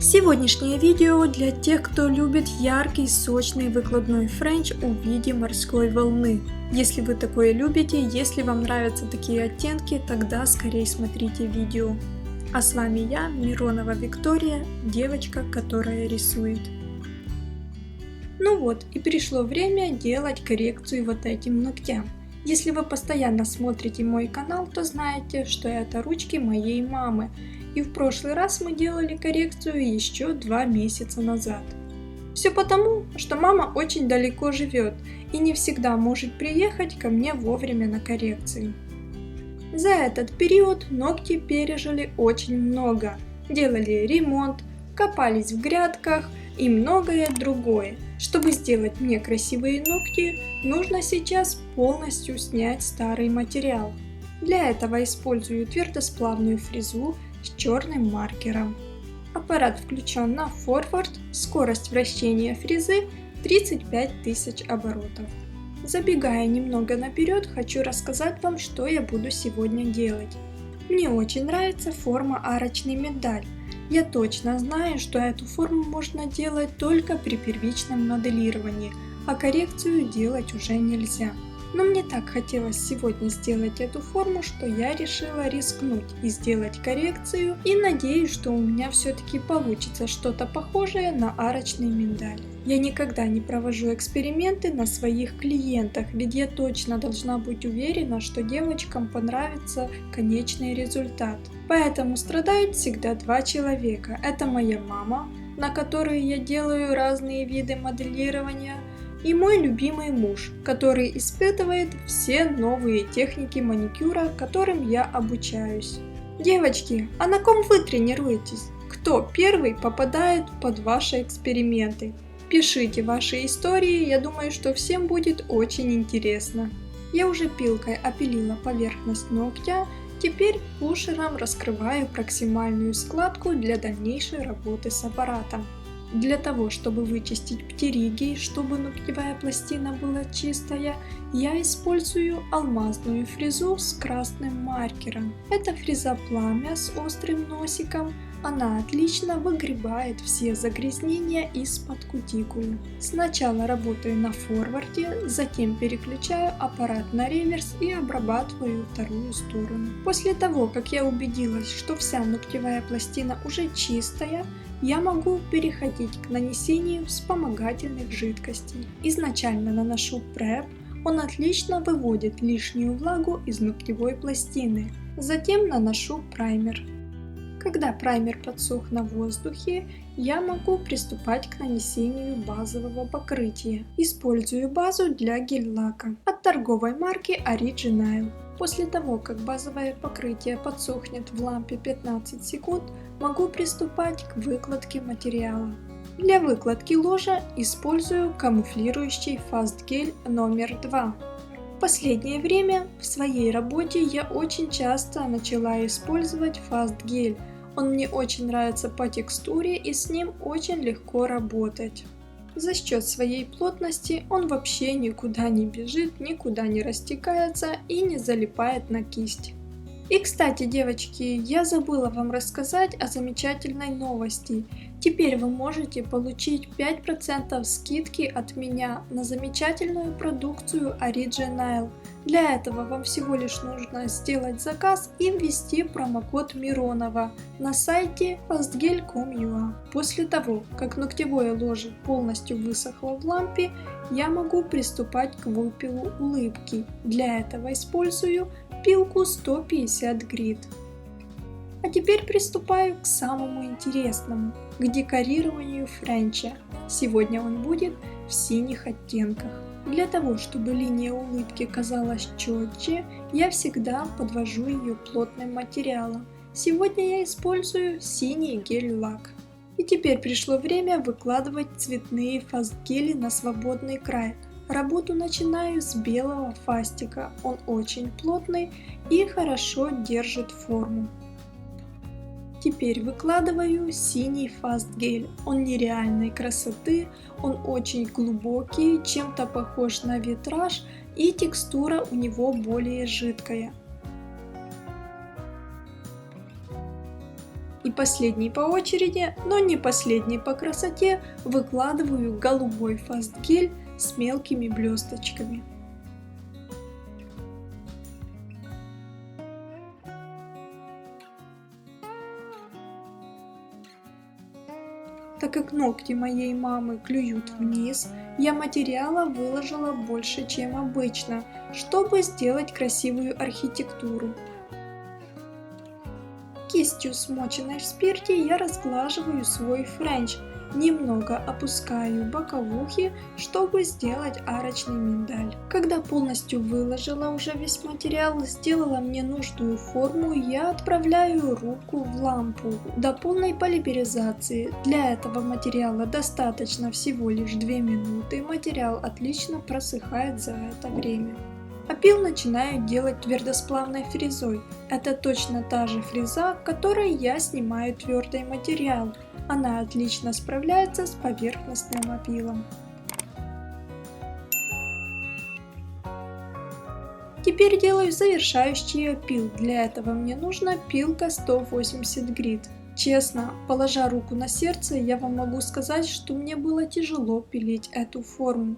Сегодняшнее видео для тех, кто любит яркий, сочный выкладной френч в виде морской волны. Если вы такое любите, если вам нравятся такие оттенки, тогда скорее смотрите видео. А с вами я, Миронова Виктория, девочка, которая рисует. Ну вот, и пришло время делать коррекцию вот этим ногтям. Если вы постоянно смотрите мой канал, то знаете, что это ручки моей мамы. И в прошлый раз мы делали коррекцию еще 2 месяца назад. Все потому, что мама очень далеко живет и не всегда может приехать ко мне вовремя на коррекцию. За этот период ногти пережили очень много. Делали ремонт, копались в грядках и многое другое. Чтобы сделать мне красивые ногти, нужно сейчас полностью снять старый материал. Для этого использую твердосплавную фрезу с черным маркером. Аппарат включен на форвард, скорость вращения фрезы 35 тысяч оборотов. Забегая немного наперед, хочу рассказать вам, что я буду сегодня делать. Мне очень нравится форма арочный медаль. Я точно знаю, что эту форму можно делать только при первичном моделировании, а коррекцию делать уже нельзя. Но мне так хотелось сегодня сделать эту форму, что я решила рискнуть и сделать коррекцию, и надеюсь, что у меня все-таки получится что-то похожее на арочный миндаль. Я никогда не провожу эксперименты на своих клиентах, ведь я точно должна быть уверена, что девочкам понравится конечный результат. Поэтому страдают всегда 2 человека. Это моя мама, на которой я делаю разные виды моделирования, и мой любимый муж, который испытывает все новые техники маникюра, которым я обучаюсь. Девочки, а на ком вы тренируетесь? Кто первый попадает под ваши эксперименты? Пишите ваши истории, я думаю, что всем будет очень интересно. Я уже пилкой опилила поверхность ногтя, теперь пушером раскрываю проксимальную складку для дальнейшей работы с аппаратом. Для того, чтобы вычистить птериги, чтобы ногтевая пластина была чистая, я использую алмазную фрезу с красным маркером. Это фреза пламя с острым носиком. Она отлично выгребает все загрязнения из-под кутикулы. Сначала работаю на форварде, затем переключаю аппарат на реверс и обрабатываю вторую сторону. После того, как я убедилась, что вся ногтевая пластина уже чистая, я могу переходить к нанесению вспомогательных жидкостей. Изначально наношу преп, он отлично выводит лишнюю влагу из ногтевой пластины. Затем наношу праймер. Когда праймер подсох на воздухе, я могу приступать к нанесению базового покрытия. Использую базу для гель-лака от торговой марки Original. После того, как базовое покрытие подсохнет в лампе 15 секунд, могу приступать к выкладке материала. Для выкладки ложа использую камуфлирующий Fast Gel номер 2. В последнее время в своей работе я очень часто начала использовать Fast Gel. Он мне очень нравится по текстуре и с ним очень легко работать. За счет своей плотности он вообще никуда не бежит, никуда не растекается и не залипает на кисть. И кстати, девочки, я забыла вам рассказать о замечательной новости. Теперь вы можете получить 5% скидки от меня на замечательную продукцию Original. Для этого вам всего лишь нужно сделать заказ и ввести промокод Миронова на сайте fastgel.com.ua. После того, как ногтевое ложе полностью высохло в лампе, я могу приступать к выпилу улыбки. Для этого использую пилку 150 грит. А теперь приступаю к самому интересному, к декорированию френча. Сегодня он будет в синих оттенках. Для того, чтобы линия улыбки казалась четче, я всегда подвожу ее плотным материалом. Сегодня я использую синий гель-лак. И теперь пришло время выкладывать цветные фастгели на свободный край. Работу начинаю с белого фастика, он очень плотный и хорошо держит форму. Теперь выкладываю синий фастгель, он нереальной красоты, он очень глубокий, чем-то похож на витраж и текстура у него более жидкая. И последний по очереди, но не последний по красоте, выкладываю голубой фастгель с мелкими блесточками. Так как ногти моей мамы клюют вниз, я материала выложила больше, чем обычно, чтобы сделать красивую архитектуру. Кистью, смоченной в спирте, я разглаживаю свой френч, немного опускаю боковухи, чтобы сделать арочный миндаль. Когда полностью выложила уже весь материал, сделала мне нужную форму, я отправляю руку в лампу до полной полимеризации. Для этого материала достаточно всего лишь 2 минуты, материал отлично просыхает за это время. Опил начинаю делать твердосплавной фрезой. Это точно та же фреза, которой я снимаю твердый материал. Она отлично справляется с поверхностным опилом. Теперь делаю завершающий опил. Для этого мне нужна пилка 180 грит. Честно, положа руку на сердце, я вам могу сказать, что мне было тяжело пилить эту форму.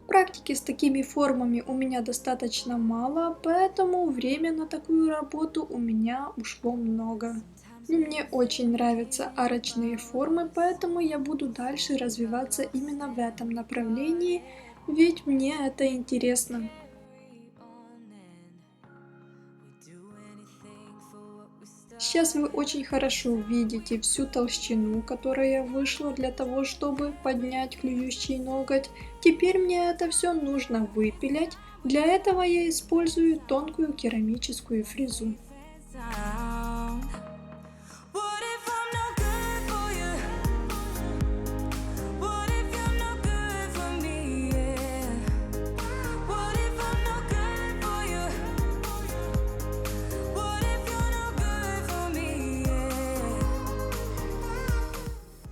Практики с такими формами у меня достаточно мало, поэтому время на такую работу у меня ушло много. Мне очень нравятся арочные формы, поэтому я буду дальше развиваться именно в этом направлении, ведь мне это интересно. Сейчас вы очень хорошо видите всю толщину, которая вышла для того, чтобы поднять клюющий ноготь. Теперь мне это все нужно выпилять. Для этого я использую тонкую керамическую фрезу.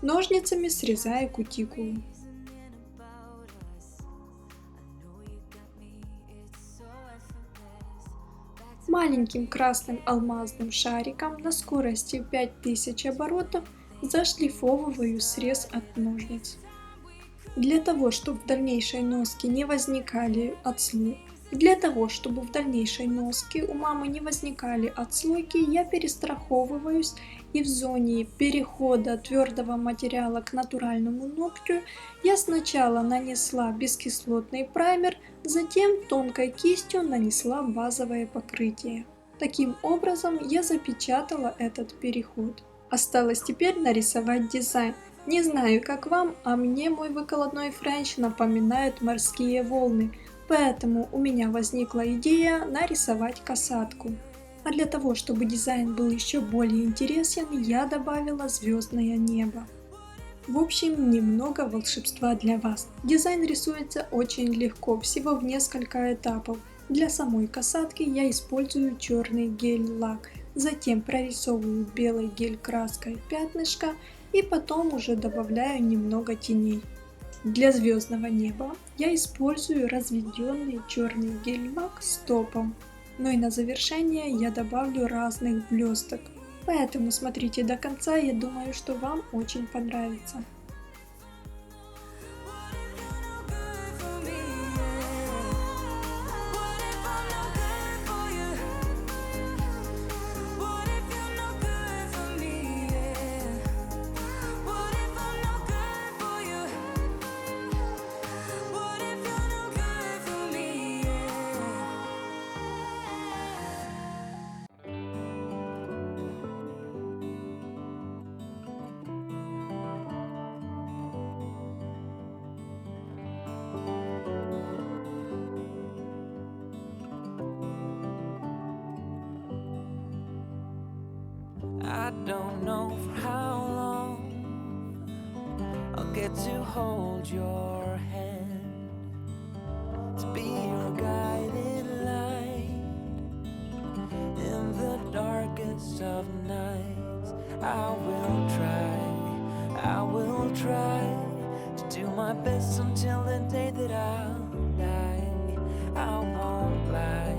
Ножницами срезаю кутикулу. Маленьким красным алмазным шариком на скорости 5000 оборотов зашлифовываю срез от ножниц. Для того, чтобы в дальнейшей носке не возникали отслойки, у мамы не возникали отслойки, я перестраховываюсь и в зоне перехода твердого материала к натуральному ногтю я сначала нанесла бескислотный праймер, затем тонкой кистью нанесла базовое покрытие. Таким образом я запечатала этот переход. Осталось теперь нарисовать дизайн. Не знаю, как вам, а мне мой выкладной френч напоминает морские волны. Поэтому у меня возникла идея нарисовать касатку. А для того, чтобы дизайн был еще более интересен, я добавила звездное небо. В общем, немного волшебства для вас. Дизайн рисуется очень легко, всего в несколько этапов. Для самой касатки я использую черный гель-лак, затем прорисовываю белой гель-краской пятнышко и потом уже добавляю немного теней. Для звездного неба я использую разведенный черный гель-лак с топом. Ну и на завершение я добавлю разных блесток. Поэтому смотрите до конца, я думаю, что вам очень понравится. I don't know for how long I'll get to hold your hand, to be your guiding light in the darkest of nights. I will try to do my best until the day that I'll die. I won't lie,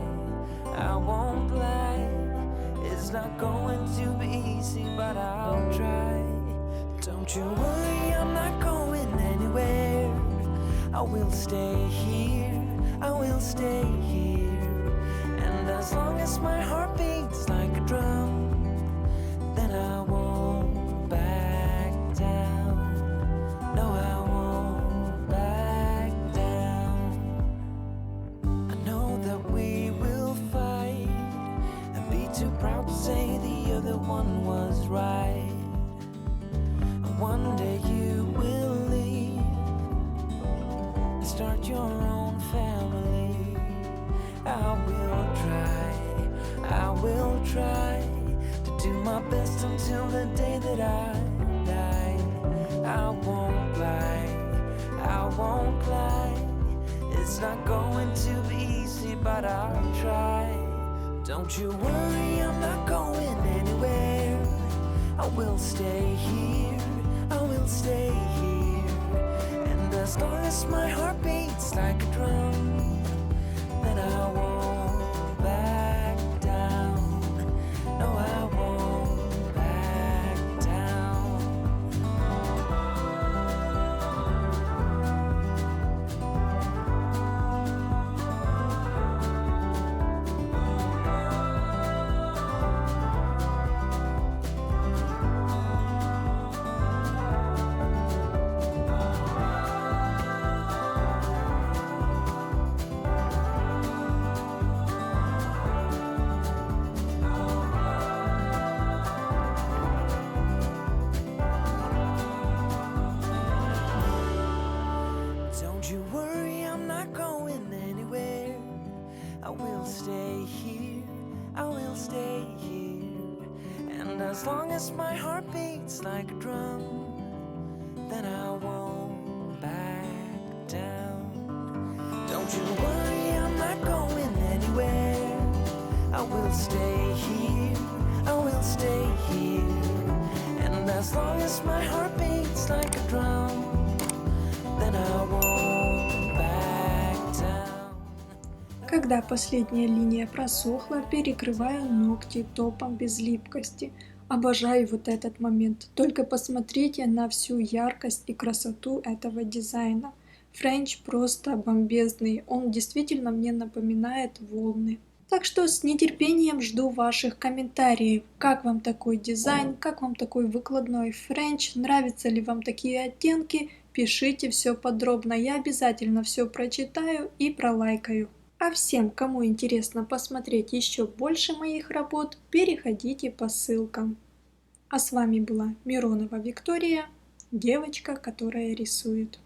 not going to be easy, but I'll try. Don't you worry, I'm not going anywhere. I will stay here, I will stay here. And as long as my heart beats like a drum, then I won't back down. No, I won't back down. I know that we will fight and be too proud to say the other one was right. And one day you will leave and start your own family. I will try to do my best until the day that I die. I won't lie. It's not going to be easy, but I'll try. Don't you worry, I'm not going anywhere. I will stay here, I will stay here. And as long as my heart beats like a drum, then I won't back down. No, I won't back down. Don't you worry, I'm not going anywhere. I will stay here, I will stay here. And as long as my heart beats like a drum, then I won't back down. Don't you worry, I'm not going anywhere. I will stay here, I will stay here. And as long as my heart beats like a drum, then I won't back down. Когда последняя линия просохла, перекрываю ногти топом без липкости. Обожаю вот этот момент. Только посмотрите на всю яркость и красоту этого дизайна. Френч просто бомбезный. Он действительно мне напоминает волны. Так что с нетерпением жду ваших комментариев. Как вам такой дизайн? Как вам такой выкладной френч? Нравятся ли вам такие оттенки? Пишите все подробно. Я обязательно все прочитаю и пролайкаю. А всем, кому интересно посмотреть еще больше моих работ, переходите по ссылкам. А с вами была Миронова Виктория, девочка, которая рисует.